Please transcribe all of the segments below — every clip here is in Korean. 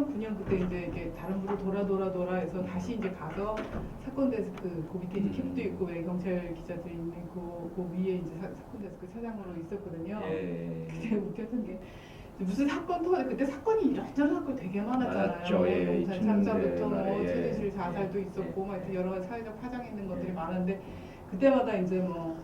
2009년 그때 이제 이게 다른 부로 돌아 해서 다시 이제 가서 사건 데스크 그 밑에 이제 캡도 있고 왜 경찰 기자들이 있는 그 위에 이제 사건 데스크 차장으로 있었거든요. 예. 그때 웃겼던 게 무슨 사건 터져 그때 사건이 이런저런 사건 되게 많았잖아요. 많았죠. 예, 용산 참사부터 뭐 예, 최대실 예, 자살도 예, 있었고 예, 막 하여튼 여러 가지 사회적 파장이 있는 것들이 예. 많은데 그때마다 이제 뭐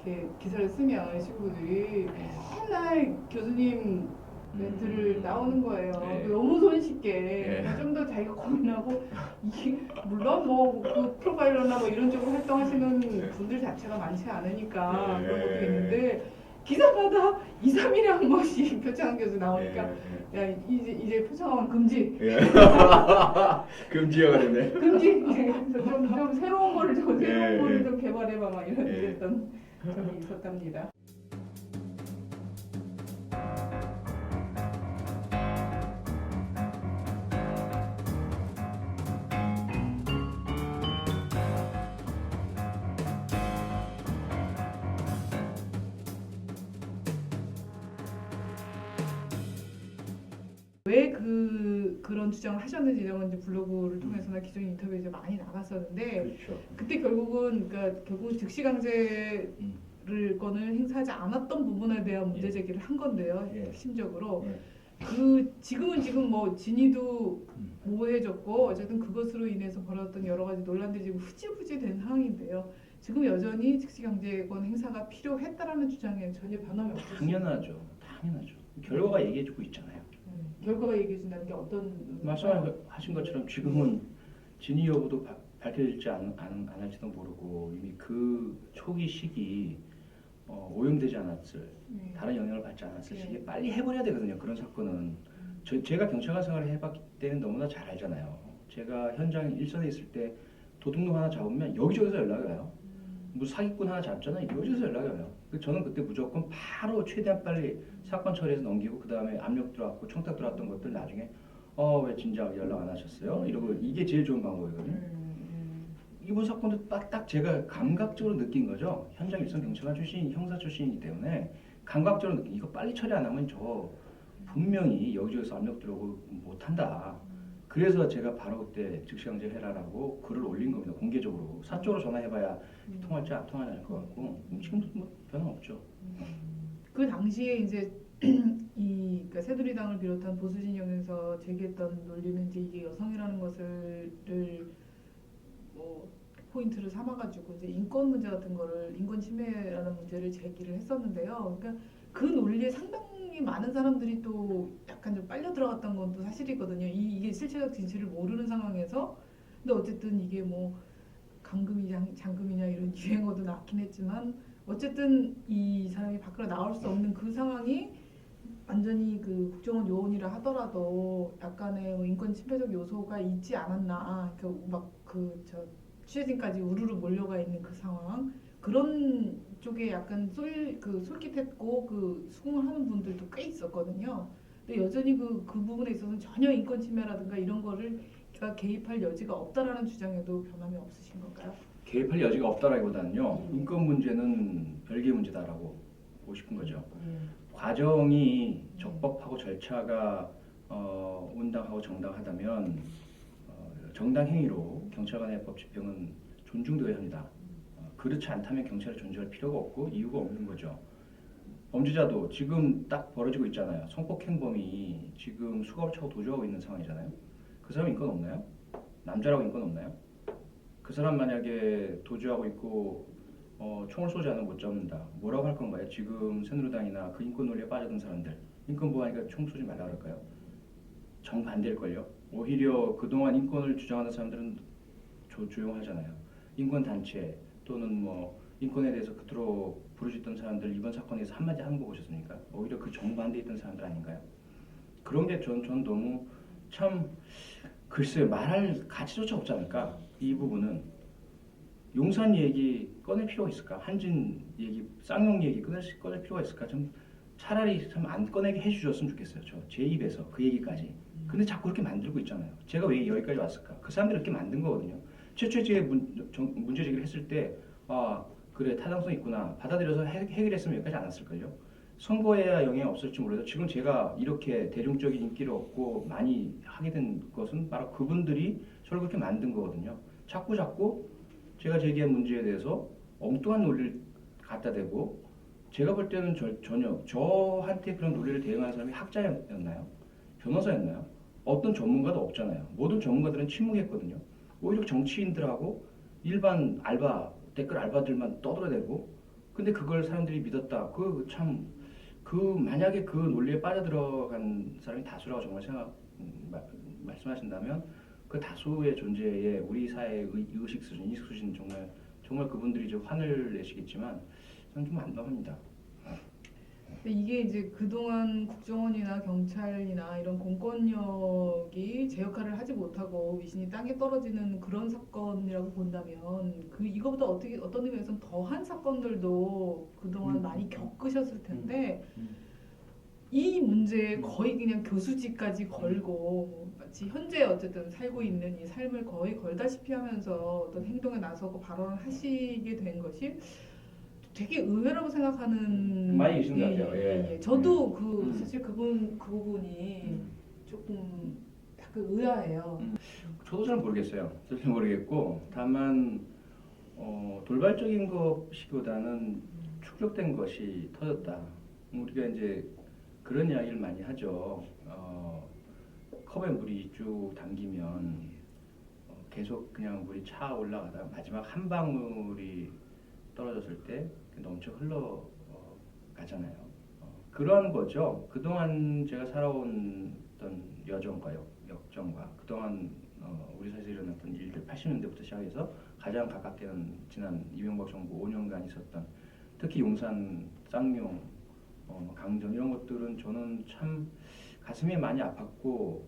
이렇게 기사를 쓰면 친구들이 맨날 교수님 멘트를 나오는 거예요. 예. 너무 손쉽게 예. 좀 더 자기가 고민하고 이게 물론 뭐 그 프로파일러나 뭐 이런 쪽으로 활동하시는 분들 자체가 많지 않으니까 예. 그런 것도 있는데 기사마다 2, 3일에 한 번씩 표창원 교수 나오니까 야 이제 표창원 금지 예. 금지가 됐네. 금지 좀 새로운 거를 좀 새로운 예. 거를 좀 개발해봐 막 이런 예. 이랬던 적이 있었답니다. 왜 그런 주장을 하셨는지 이런 건 이제 블로그를 통해서나 기존 인터뷰에 이제 많이 나갔었는데 그렇죠. 그때 결국은 그러니까 결국 즉시 강제를 건을 행사하지 않았던 부분에 대한 문제 제기를 한 건데요. 예. 핵심적으로 예. 지금 뭐 진위도 모호해졌고 어쨌든 그것으로 인해서 벌어졌던 여러 가지 논란들이 지금 흐지부지 된 상황인데요. 지금 여전히 즉시 강제권 행사가 필요했다라는 주장에 전혀 변함이 없습니다. 당연하죠. 결과가 얘기해주고 있잖아요. 결과가 얘기해준다는 게 어떤 말씀하신 것처럼 지금은 진위 여부도 밝혀질지 안 할지도 모르고 이미 그 초기 시기 오염되지 않았을 다른 영향을 받지 않았을 시기에 빨리 해버려야 되거든요. 그런 사건은 제가 경찰관 생활을 해봤기 때문에 너무나 잘 알잖아요. 제가 현장 일선에 있을 때 도둑놈 하나 잡으면 여기저기서 연락이 와요. 뭐 사기꾼 하나 잡잖아요. 여기저기서 연락이 와요. 저는 그때 무조건 바로 최대한 빨리 사건 처리해서 넘기고 그 다음에 압력 들어왔고 청탁 들어왔던 것들 나중에 왜 진작 연락 안 하셨어요? 이러고 이게 제일 좋은 방법이거든요. 이번 사건도 딱 제가 감각적으로 느낀 거죠. 현장 일선 경찰관 출신, 형사 출신이기 때문에 감각적으로 느낀 이거 빨리 처리 안 하면 저 분명히 여기저기서 압력 들어오고 못한다. 그래서 제가 바로 그때 즉시강제 해라라고 글을 올린 겁니다. 공개적으로. 사적으로 전화해봐야 통할지 안 통하지 않을 것 같고 지금도 뭐 변함없죠. 그 당시에 이제 그러니까 새누리당을 비롯한 보수 진영에서 제기했던 논리는 이제 이게 여성이라는 것을 뭐 포인트를 삼아가지고 이제 인권 문제 같은 거를 인권 침해라는 문제를 제기를 했었는데요. 그러니까 그 논리에 상당히 많은 사람들이 또 약간 좀 빨려 들어갔던 건 또 사실이거든요. 이게 실체적 진실을 모르는 상황에서 근데 어쨌든 이게 뭐 감금이냐 장금이냐 이런 유행어도 나왔긴 했지만 어쨌든 이 사람이 밖으로 나올 수 없는 그 상황이 완전히 그 국정원 요원이라 하더라도 약간의 뭐 인권 침해적 요소가 있지 않았나 막저 취재진까지 우르르 몰려가 있는 그 상황 그런 쪽에 약간 솔깃했고 그 수긍을 하는 분들도 꽤 있었거든요. 근데 여전히 그 부분에 있어서는 전혀 인권 침해라든가 이런 거를 개입할 여지가 없다라는 주장에도 변함이 없으신 건가요? 개입할 여지가 없다라기보다는요. 인권 문제는 별개의 문제다라고 보고 싶은 거죠. 과정이 적법하고 절차가 온당하고 정당하다면 정당 행위로 경찰관의 해법 집행은 존중되어야 합니다. 그렇지 않다면 경찰을 존중할 필요가 없고 이유가 없는 거죠. 범죄자도 지금 딱 벌어지고 있잖아요. 성폭행범이 지금 수갑을 차고 도주하고 있는 상황이잖아요. 그 사람 인권 없나요? 남자라고 인권 없나요? 그 사람 만약에 도주하고 있고 총을 쏘지 않으면 못 잡는다. 뭐라고 할 건가요? 지금 새누리당이나 그 인권 논리에 빠져든 사람들 인권 보호하니까 총 쏘지 말라 그럴까요? 정반대일걸요. 오히려 그동안 인권을 주장하는 사람들은 조용하잖아요. 인권단체 또는 뭐 인권에 대해서 그토록 부르짖던 사람들 이번 사건에서 한마디 하는 거 보셨습니까? 오히려 그 정반대에 있던 사람들 아닌가요? 그런 게 전 너무 참 글쎄 말할 가치조차 없지 않을까? 이 부분은 용산 얘기 꺼낼 필요가 있을까? 한진 얘기, 쌍용 얘기 꺼낼 필요가 있을까? 좀 차라리 좀 안 꺼내게 해주셨으면 좋겠어요. 제 입에서 그 얘기까지. 근데 자꾸 그렇게 만들고 있잖아요. 제가 왜 여기까지 왔을까? 그 사람들이 그렇게 만든 거거든요. 최초에 문제 제기를 했을 때 그래 타당성 있구나 받아들여서 해결했으면 여기까지 안 왔을걸요. 선거에야 영향이 없을지 몰라도 지금 제가 이렇게 대중적인 인기를 얻고 많이 하게 된 것은 바로 그분들이 저를 그렇게 만든 거거든요. 자꾸 제가 제기한 문제에 대해서 엉뚱한 논리를 갖다 대고 제가 볼 때는 전혀 저한테 그런 논리를 대응하는 사람이 학자였나요? 변호사였나요? 어떤 전문가도 없잖아요. 모든 전문가들은 침묵했거든요. 오히려 정치인들하고 일반 댓글 알바들만 떠들어대고 근데 그걸 사람들이 믿었다. 만약에 그 논리에 빠져들어간 사람이 다수라고 정말 말씀하신다면 그 다수의 존재에 우리 사회의 의식 수준, 인식 수준 정말 그분들이 좀 화를 내시겠지만 저는 좀 안도합니다. 근데 이게 이제 그동안 국정원이나 경찰이나 이런 공권력이 제 역할을 하지 못하고 미신이 땅에 떨어지는 그런 사건이라고 본다면 이거보다 어떤 의미에서는 더한 사건들도 그동안 많이 겪으셨을 텐데 이 문제에 거의 그냥 교수직까지 걸고 마치 현재 어쨌든 살고 있는 이 삶을 거의 걸다시피 하면서 어떤 행동에 나서고 발언을 하시게 된 것이 되게 의외라고 생각하는 많이 계신 것 같아요. 예. 저도 사실 그 부분이 조금 약간 의아해요. 저도 잘 모르겠어요. 잘 모르겠고 다만 돌발적인 것이보다는 축적된 것이 터졌다. 우리가 이제 그런 이야기를 많이 하죠. 컵에 물이 쭉 담기면 계속 그냥 물이 차 올라가다가 마지막 한 방울이 떨어졌을 때 넘쳐 흘러가잖아요. 그러한 거죠. 그동안 제가 살아온 어떤 여정과 역정과 그동안 우리 사회에서 일어났던 일들 80년대부터 시작해서 가장 가깝게는 지난 이명박 정부 5년간 있었던 특히 용산, 쌍용, 강정 이런 것들은 저는 참 가슴이 많이 아팠고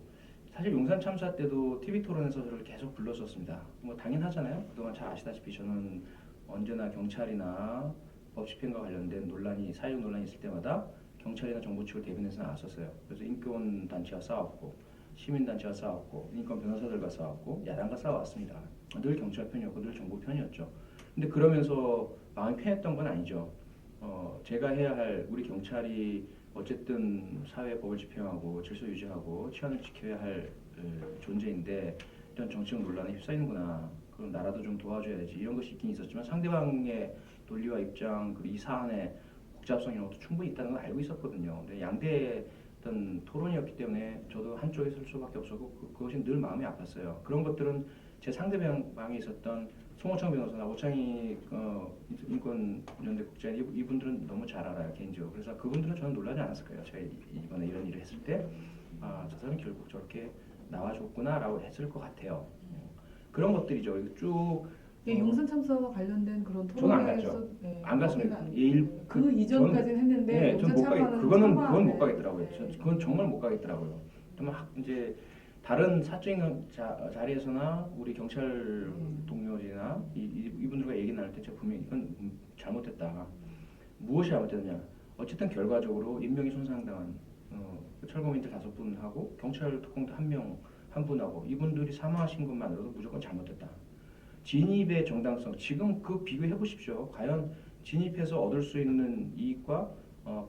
사실 용산 참사 때도 TV 토론에서 저를 계속 불렀었습니다. 뭐 당연하잖아요. 그동안 잘 아시다시피 저는 언제나 경찰이나 법 집행과 관련된 사회적 논란이 있을 때마다 경찰이나 정부 측을 대변해서 나왔었어요. 그래서 인권 단체와 싸웠고 시민 단체와 싸웠고 인권 변호사들과 싸웠고 야당과 싸워왔습니다. 늘 경찰 편이었고 늘 정부 편이었죠. 근데 그러면서 마음이 편했던 건 아니죠. 제가 해야 할 우리 경찰이 어쨌든 사회 법을 집행하고 질서 유지하고 치안을 지켜야 할 존재인데 이런 정치적 논란에 휩싸이는구나. 그럼 나라도 좀 도와줘야지 이런 것이 있긴 있었지만 상대방의 논리와 입장 그리고 이 사안의 복잡성 이런 것도 충분히 있다는 걸 알고 있었거든요. 근데 양대의 어떤 토론이었기 때문에 저도 한쪽에 설 수밖에 없었고 그것이 늘 마음이 아팠어요. 그런 것들은 제 상대방에 있었던 송호창 변호사나 오창희 인권연대 국장님 이분들은 너무 잘 알아요 개인적으로. 그래서 그분들은 저는 놀라지 않았을 거예요. 제가 이번에 이런 일을 했을 때 저 사람이 결국 저렇게 나와줬구나라고 했을 것 같아요. 그런 것들이죠. 쭉 용산 참사와 관련된 그런 저는 안 토론회에서 갔죠. 안 갔습니다. 그 이전까지는 했는데 용산 참사는 그건 못 가겠더라고요. 그건 정말 못 가겠더라고요. 정말 이제 다른 사적인 자리에서나 우리 경찰 동료들이나 이분들과 얘기 나눌 때 제가 분명히 이건 잘못됐다. 무엇이 잘못됐느냐. 어쨌든 결과적으로 인명이 손상당한 철거민들 5분하고 경찰 특공대 한 분하고 이분들이 사망하신 것만으로도 무조건 잘못됐다. 진입의 정당성 지금 그 비교해 보십시오. 과연 진입해서 얻을 수 있는 이익과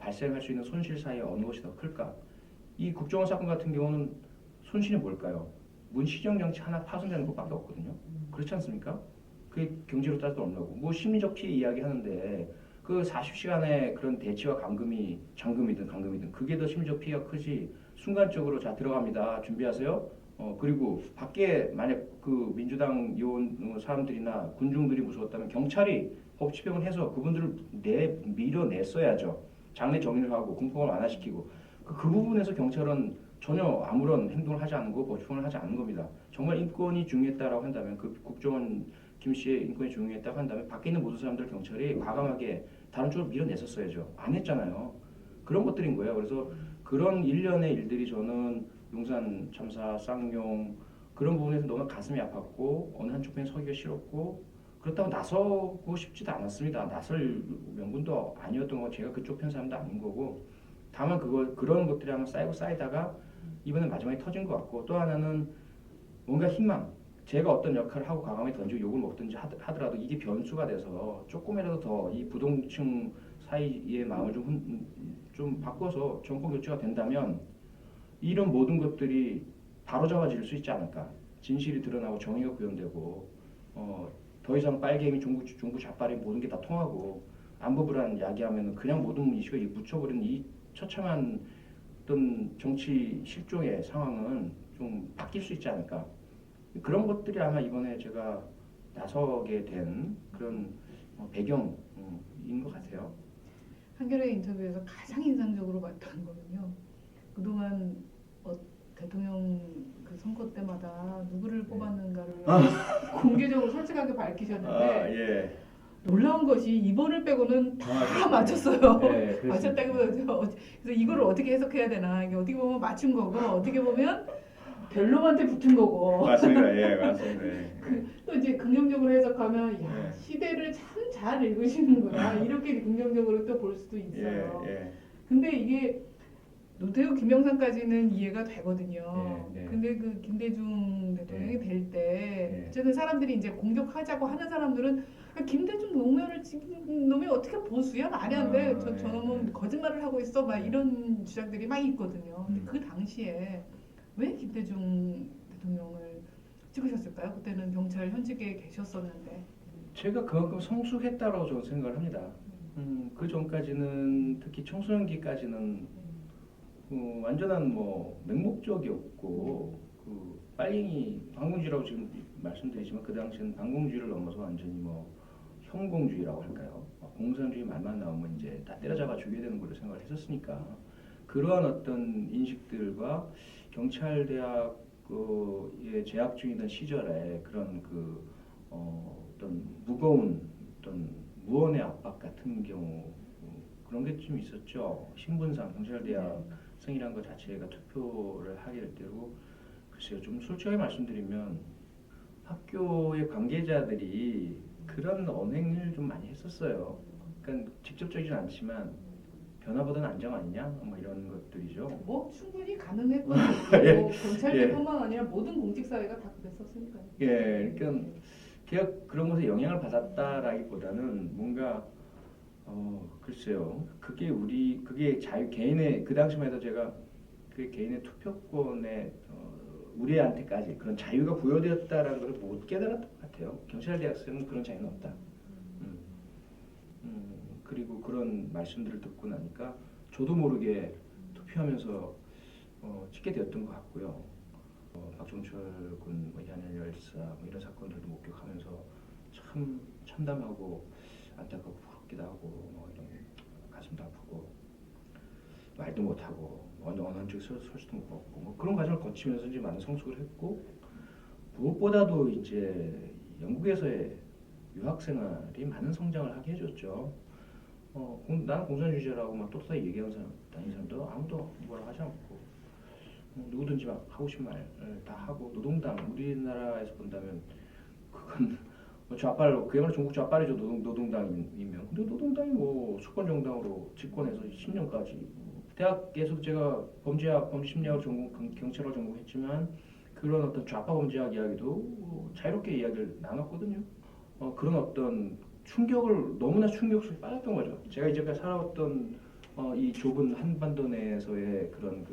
발생할 수 있는 손실 사이에 어느 것이 더 클까? 이 국정원 사건 같은 경우는 손실이 뭘까요? 문시정 정치 하나 파손되는 것밖에 없거든요. 그렇지 않습니까? 그게 경제로 따져도 얼마고 뭐 심리적 피해 이야기 하는데 그 40시간의 그런 대치와 잠금이든 감금이든 그게 더 심리적 피해가 크지. 순간적으로 자 들어갑니다. 준비하세요. 그리고 밖에 만약 그 민주당 요원 사람들이나 군중들이 무서웠다면 경찰이 법 집행을 해서 그분들을 밀어냈어야죠. 장례 정리를 하고 공포를 완화시키고 그 부분에서 경찰은 전혀 아무런 행동을 하지 않고 법 집행을 하지 않는 겁니다. 정말 인권이 중요했다라고 한다면 그 국정원 김 씨의 인권이 중요했다고 한다면 밖에 있는 모든 사람들 경찰이 과감하게 다른 쪽으로 밀어냈었어야죠. 안 했잖아요. 그런 것들인 거예요. 그래서 그런 일련의 일들이 저는 용산 참사, 쌍용 그런 부분에서 너무 가슴이 아팠고 어느 한쪽 편에 서기가 싫었고 그렇다고 나서고 싶지도 않았습니다. 나설 명분도 아니었던 거 제가 그쪽 편 사람도 아닌 거고 다만 그런 것들이 하나 쌓이다가 이번에 마지막에 터진 것 같고 또 하나는 뭔가 희망 제가 어떤 역할을 하고 과감하게 던지고 욕을 먹든지 하더라도 이게 변수가 돼서 조금이라도 더 이 부동층 사이의 마음을 좀 바꿔서 정권 교체가 된다면 이런 모든 것들이 바로잡아질 수 있지 않을까. 진실이 드러나고 정의가 구현되고 더 이상 빨갱이 중구 좌빨이 모든 게 다 통하고 안보불안 야기하면 그냥 모든 이슈가 묻혀버리는 이 처참한 어떤 정치 실종의 상황은 좀 바뀔 수 있지 않을까. 그런 것들이 아마 이번에 제가 나서게 된 그런 배경인 것 같아요. 한겨레 인터뷰에서 가장 인상적으로 봤던 거는요. 그동안 대통령 그 선거 때마다 누구를 뽑았는가를 공개적으로 솔직하게 밝히셨는데 예. 놀라운 것이 이번을 빼고는 다 맞췄어요. 네, 맞췄다기보다 그래서 이거를 어떻게 해석해야 되나 이게 어떻게 보면 맞춘 거고 어떻게 보면 별로한테 붙은 거고 맞습니다. 예, 맞습니다. 예. 또 이제 긍정적으로 해석하면 야 네. 시대를 참 잘 읽으시는구나 이렇게 긍정적으로 또 볼 수도 있어요. 예. 근데 이게 노태우 김영삼까지는 이해가 되거든요. 네. 근데 그 김대중 대통령이 될 때 네. 어쨌든 사람들이 이제 공격하자고 하는 사람들은 김대중 노무현을 지금 놈이 어떻게 보수야 말이 안 돼. 저 놈은 거짓말을 하고 있어. 막 이런 주장들이 막 있거든요. 근데 그 당시에 왜 김대중 대통령을 찍으셨을까요? 그때는 경찰 현직에 계셨었는데. 제가 그만큼 성숙했다라고 저는 생각을 합니다. 그 전까지는 특히 청소년기까지는 완전한 뭐 맹목적이었고 그 빨갱이 반공주의라고 지금 말씀드리지만 그 당시에는 반공주의를 넘어서 완전히 뭐 형공주의라고 할까요? 공산주의 말만 나오면 이제 다 때려잡아 죽여야 되는 걸로 생각을 했었으니까 그러한 어떤 인식들과 경찰대학에 재학 중이던 시절에 그런 어떤 무거운 어떤 무언의 압박 같은 경우 그런 게 좀 있었죠. 신분상 경찰대학생이라는 것 자체가 투표를 하게 될 때고 글쎄요 좀 솔직하게 말씀드리면 학교의 관계자들이 그런 언행을 좀 많이 했었어요. 그러니까 직접적이진 않지만 변화보다는 안정 아니냐 뭐 이런 것들이죠. 뭐 충분히 가능했고 뭐 경찰뿐만 아니라 모든 공직사회가 다 그랬었으니까요. 예, 그러니까 걔가 그런 것에 영향을 받았다라기보다는 뭔가 글쎄요. 그게 개인의 그 당시만 해도 제가 그 개인의 투표권에 우리한테까지 그런 자유가 부여되었다라는 것을 못 깨달았던 것 같아요. 경찰대학생은 그런 자유는 없다. 그리고 그런 말씀들을 듣고 나니까 저도 모르게 투표하면서 찍게 되었던 것 같고요. 박종철 군, 이한열 열사 이런 사건들도 목격하면서 참 참담하고 안타깝고 부럽기도 하고 이런 가슴도 아프고 말도 못하고 어느 한쪽 설수도 못하고 그런 과정을 거치면서 이제 많은 성숙을 했고 무엇보다도 이제 영국에서의 유학 생활이 많은 성장을 하게 해줬죠. 나는 공산주의자라고 막 떳떳하게 얘기하는 사람도 아무도 뭐라 하지 않고 누구든지 막 하고 싶은 말 다 하고 노동당 우리나라에서 본다면 그건 좌빨로 그야말로 전국 좌빨이죠. 노동당이면 근데 노동당이 뭐 수권 정당으로 집권해서 10년까지 대학에서 제가 범죄심리학 전공 경찰을 전공했지만 그런 어떤 좌파 범죄학 이야기도 자유롭게 이야기를 나눴거든요. 그런 어떤 너무나 충격 속에 빠졌던 거죠. 제가 이제까지 살아왔던 이 좁은 한반도 내에서의 그런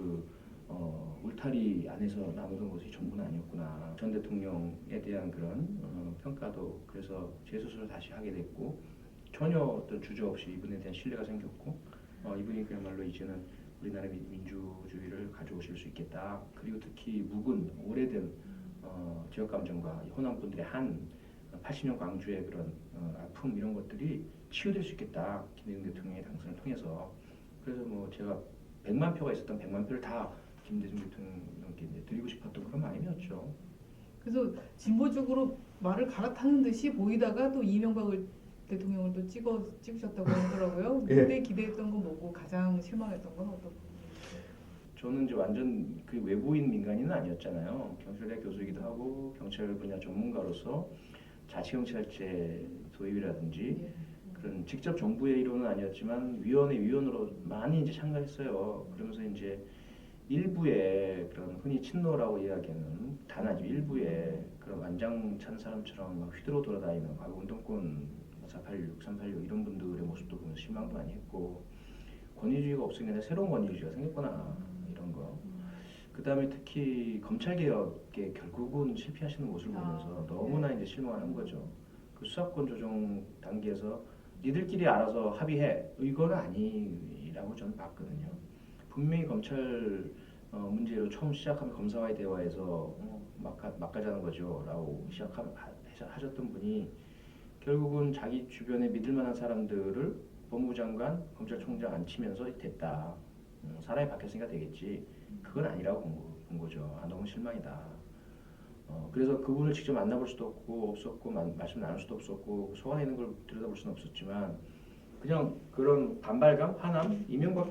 울타리 안에서 남은 것이 전부는 아니었구나. 전 대통령에 대한 그런 평가도 그래서 제 스스로 다시 하게 됐고 전혀 어떤 주저 없이 이분에 대한 신뢰가 생겼고 이분이 그야말로 이제는 우리나라 민주주의를 가져오실 수 있겠다. 그리고 특히 묵은 오래된 지역감정과 호남분들의 80년 광주의 그런 아픔 이런 것들이 치유될 수 있겠다. 김대중 대통령의 당선을 통해서. 그래서 뭐 제가 100만 표가 있었던 100만 표를 다 김대중 대통령께 드리고 싶었던 그런 마음이었죠. 그래서 진보적으로 말을 갈아타는 듯이 보이다가 또 이명박 대통령을 또 찍으셨다고 하더라고요. 그때 기대했던 건 뭐고 가장 실망했던 건 어떤 부분이었어요? 저는 이제 완전 그 외부인 민간인은 아니었잖아요. 경찰대 교수이기도 하고 경찰 분야 전문가로서 자치경찰제 도입이라든지 그런 직접 정부의 일원은 아니었지만 위원으로 많이 이제 참가했어요. 그러면서 이제 일부의 그런 흔히 친노라고 이야기하는 단 아주 일부의 그런 완장찬 사람처럼 막 휘두르 돌아다니는 과거 운동권 286, 386 이런 분들의 모습도 보면 실망도 많이 했고 권위주의가 없으니까 새로운 권위주의가 생겼구나 이런 거. 그 다음에 특히 검찰 개혁에 결국은 실패하시는 모습을 보면서 너무나 이제 실망을 한 거죠. 그 수사권 조정 단계에서 니들끼리 알아서 합의해 이건 아니라고 저는 봤거든요. 분명히 검찰 문제로 처음 시작하면 검사와의 대화에서 막가자는 거죠라고 하셨던 분이 결국은 자기 주변에 믿을 만한 사람들을 법무부 장관, 검찰총장 앉히면서 됐다. 사람이 바뀌었으니까 되겠지. 그건 아니라고 본 거죠. 너무 실망이다. 그래서 그분을 직접 만나볼 수도 없었고 말씀 나눌 수도 없었고 소환해 있는 걸 들여다볼 수는 없었지만 그냥 그런 반발감, 화남, 이명박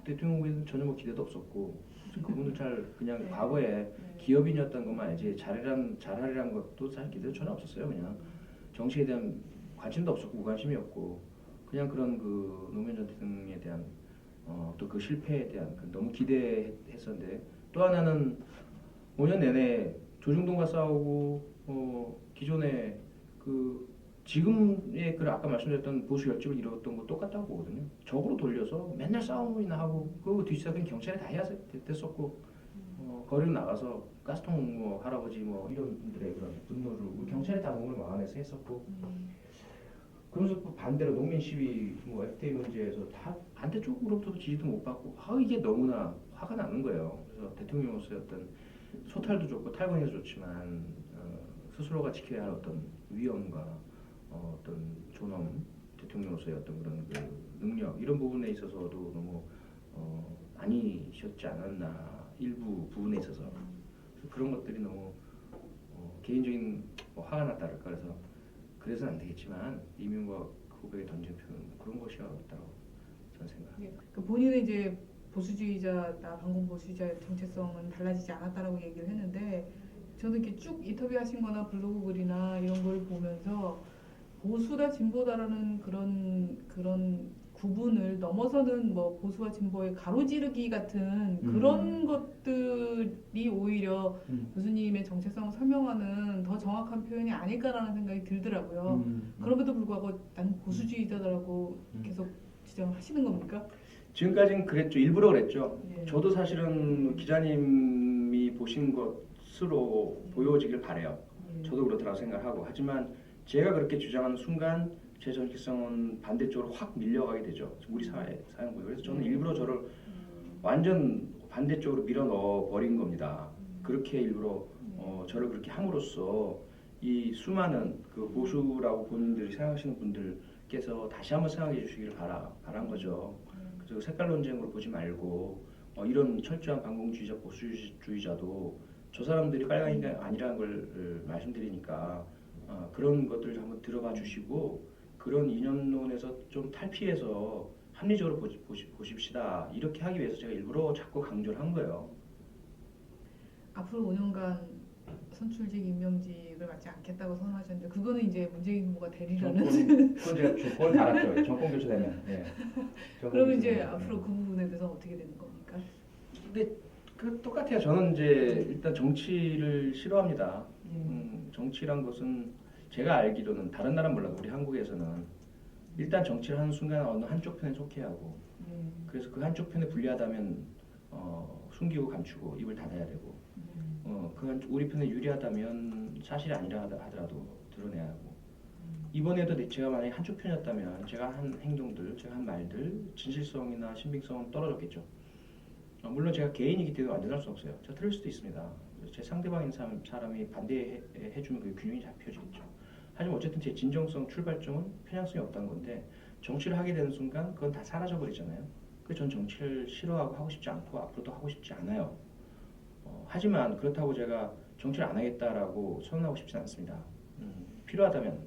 대통령에 전혀 뭐 기대도 없었고 그분은 잘 그냥 과거에 기업인이었던 것만 알지 잘하리란 것도 사실 기대도 전혀 없었어요. 그냥 정치에 대한 관심도 없었고 무관심이었고 그냥 그런 그 노무현 전 대통령에 대한 또 그 실패에 대한 너무 기대했었는데 또 하나는 5년 내내 조중동과 싸우고 기존에 그 지금의 그 아까 말씀드렸던 보수 결집을 이뤘던 거 똑같다고 보거든요. 적으로 돌려서 맨날 싸움이나 하고 그 뒷사람은 경찰에 다 해야 됐었고 거리로 나가서 가스통 뭐 할아버지 뭐 이런 분들의 그런 분노를 우리 경찰에 다 몸을 막아내서 했었고 그러면서 또 반대로 농민 시위 뭐 FTA 문제에서 다 반대쪽으로부터 지지도 못 받고 이게 너무나 화가 나는 거예요. 그래서 대통령으로서의 어떤 소탈도 좋고 탈권해도 좋지만 스스로가 지켜야 할 어떤 위엄과 어떤 존엄, 대통령으로서의 어떤 그런 그 능력 이런 부분에 있어서도 너무 아니셨지 않았나 일부 부분에 있어서 그런 것들이 너무 개인적인 화가 났다랄까 그래서는 안 되겠지만 이명박 후보에게 던진 표는 그런 것이었다고 저는 생각합니다. 그 본인은 이제 보수주의자나 반공 보수주의자의 정체성은 달라지지 않았다라고 얘기를 했는데 저는 이렇게 쭉 인터뷰하신거나 블로그 글이나 이런 걸 보면서 보수다 진보다라는 그런 구분을 넘어서는 뭐 보수와 진보의 가로지르기 같은 그런 것들이 오히려 교수님의 정체성을 설명하는 더 정확한 표현이 아닐까라는 생각이 들더라고요. 그럼에도 불구하고 나는 보수주의자라고 계속 주장을 하시는 겁니까? 지금까지는 그랬죠. 일부러 그랬죠. 네. 저도 사실은 기자님이 보신 것으로 보여지길 바래요. 저도 그렇다고 생각하고 하지만 제가 그렇게 주장하는 순간 제 정체성은 반대쪽으로 확 밀려가게 되죠. 우리 사회 보여. 그래서 저는 일부러 저를 완전 반대쪽으로 밀어 넣어 버린 겁니다. 그렇게 일부러 저를 그렇게 함으로써 이 수많은 그 보수라고 본인들이 생각하시는 분들께서 다시 한번 생각해 주시기를 바란 거죠. 그래서 색깔 논쟁으로 보지 말고 이런 철저한 반공주의자 보수주의자도 저 사람들이 빨강이 아니라는 걸 말씀드리니까 그런 것들을 한번 들어봐 주시고 그런 이념론에서 좀 탈피해서 합리적으로 보십시다. 이렇게 하기 위해서 제가 일부러 자꾸 강조를 한 거예요. 앞으로 5년간 선출직 임명직을 맡지 않겠다고 선언하셨는데 그거는 이제 문재인 후보가 되리라는 그건 제가 조건 달았죠. 정권 교체되면. 네. 그러면 이제 앞으로 그 부분에 대해서 어떻게 되는 겁니까? 근데 그 똑같아요. 저는 이제 일단 정치를 싫어합니다. 정치란 것은 제가 알기로는 다른 나라는 몰라도 우리 한국에서는 일단 정치를 하는 순간 어느 한쪽 편에 속해야 하고 그래서 그 한쪽 편에 불리하다면 숨기고 감추고 입을 닫아야 되고 우리 편에 유리하다면 사실이 아니라 하더라도 드러내야 하고 이번에도 제가 만약에 한쪽 편이었다면 제가 한 행동들, 제가 한 말들 진실성이나 신빙성은 떨어졌겠죠. 물론 제가 개인이기 때문에 완전할 수 없어요. 제가 틀릴 수도 있습니다. 제 상대방인 사람이 반대해주면 그 균형이 잡혀지겠죠. 하지만 어쨌든 제 진정성, 출발점은 편향성이 없다는 건데 정치를 하게 되는 순간 그건 다 사라져 버리잖아요. 그래서 전 정치를 싫어하고 하고 싶지 않고 앞으로도 하고 싶지 않아요. 하지만 그렇다고 제가 정치를 안 하겠다라고 선언하고 싶지 않습니다. 필요하다면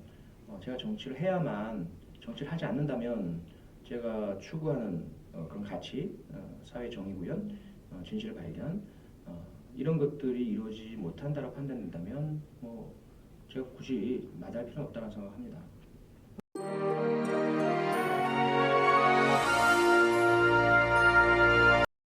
제가 정치를 해야만 정치를 하지 않는다면 제가 추구하는 그런 가치, 사회 정의 구현, 진실 발견 이런 것들이 이루어지지 못한다고 판단된다면 제가 굳이 마다할 필요는 없다고 생각합니다.